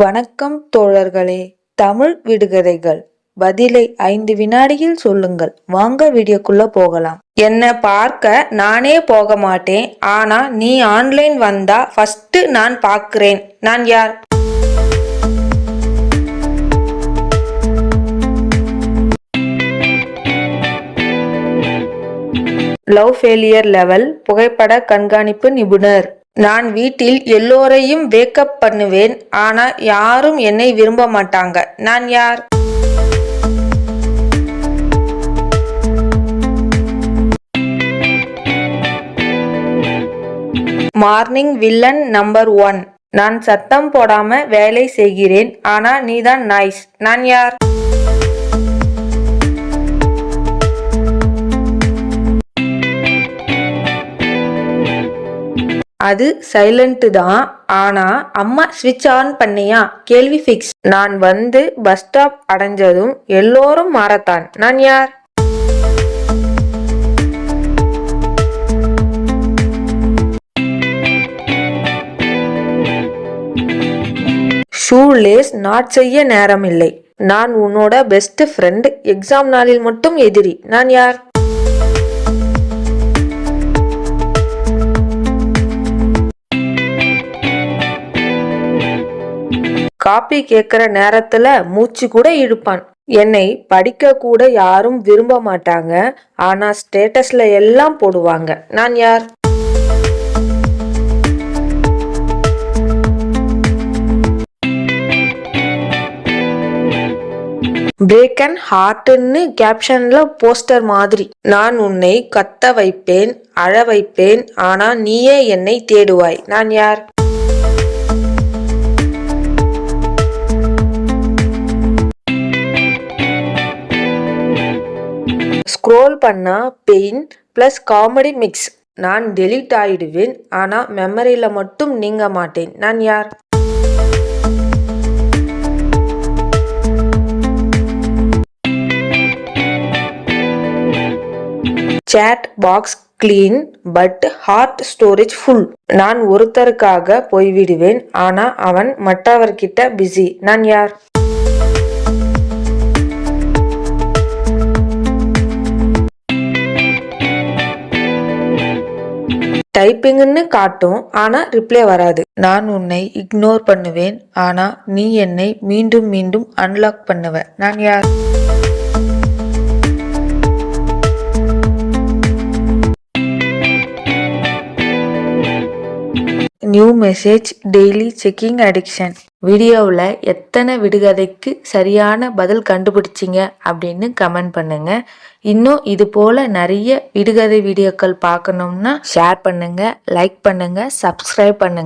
வணக்கம் தோழர்களே. தமிழ் விடுகதைகள். பதிலை 5 வினாடியில் சொல்லுங்கள். வாங்க வீடியோக்குள்ள போகலாம். என்ன பார்க்க நானே போக மாட்டேன், ஆனா நீ ஆன்லைன் வந்தா ஃபர்ஸ்ட் நான் பார்க்கிறேன். நான் யார்? லவ் ஃபெயிலியர் லெவல் புகைப்பட கண்காணிப்பு நிபுணர். நான் வீட்டில் எல்லோரையும் வேக்கப் பண்ணுவேன், ஆனா யாரும் என்னை விரும்ப மாட்டாங்க. நான் யார்? Morning villain number 1. நான் சத்தம் போடாம வேலை செய்கிறேன், ஆனா நீதான் நாய்ஸ். நான் யார்? அது சைலண்ட் தான், ஆனா அம்மா ஸ்விட்ச் ஆன் பண்ணியா கேள்வி ஃபிக்ஸ். நான் வந்து பஸ் ஸ்டாப் அடைஞ்சதும் எல்லோரும் மாறத்தான். நான் யார்? ஷூ லேஸ் நாட் செய்ய நேரமில்லை. நான் உன்னோட பெஸ்ட் ஃப்ரெண்ட், எக்ஸாம் நாளில் மட்டும் எதிரி. நான் யார்? காப்பி கேட்கிற நேரத்துல மூச்சு கூட இழுப்பான். என்னை படிக்க கூட யாரும் விரும்ப மாட்டாங்க, ஆனா ஸ்டேட்டஸ்ல எல்லாம் போடுவாங்க. நான் யார்? பிரேக் அண்ட் ஹார்ட்னு கேப்ஷன்ல போஸ்டர் மாதிரி. நான் உன்னை கத்த வைப்பேன், அழ வைப்பேன், ஆனா நீயே என்னை தேடுவாய். நான் யார்? ஸ்க்ரோல் பண்ணா பெயின் பிளஸ் காமெடி மிக்ஸ். நான் டெலீட் ஆயிடுவேன், ஆனா மெமரியில மட்டும் நீங்க மாட்டேன். நான் யார்? Chat box clean but hard storage full. நான் ஒருத்தருக்காக போய்விடுவேன், ஆனா அவன் மற்றவர்கிட்ட பிஸி. நான் யார்? டைப்பிங்னு காட்டும், ஆனா ரிப்ளை வராது. நான் உன்னை இக்னோர் பண்ணுவேன், ஆனா நீ என்னை மீண்டும் மீண்டும் அன்லாக் பண்ணுவ. நான் யார்? New message daily checking addiction. வீடியோவில் எத்தனை விடுகதைக்கு சரியான பதில் கண்டுபிடிச்சிங்க அப்படின்னு கமெண்ட் பண்ணுங்க. இன்னும் இது போல நிறைய விடுகதை வீடியோக்கள் பார்க்கணும்னா ஷேர் பண்ணுங்க, லைக் பண்ணுங்க, சப்ஸ்கிரைப் பண்ணுங்க.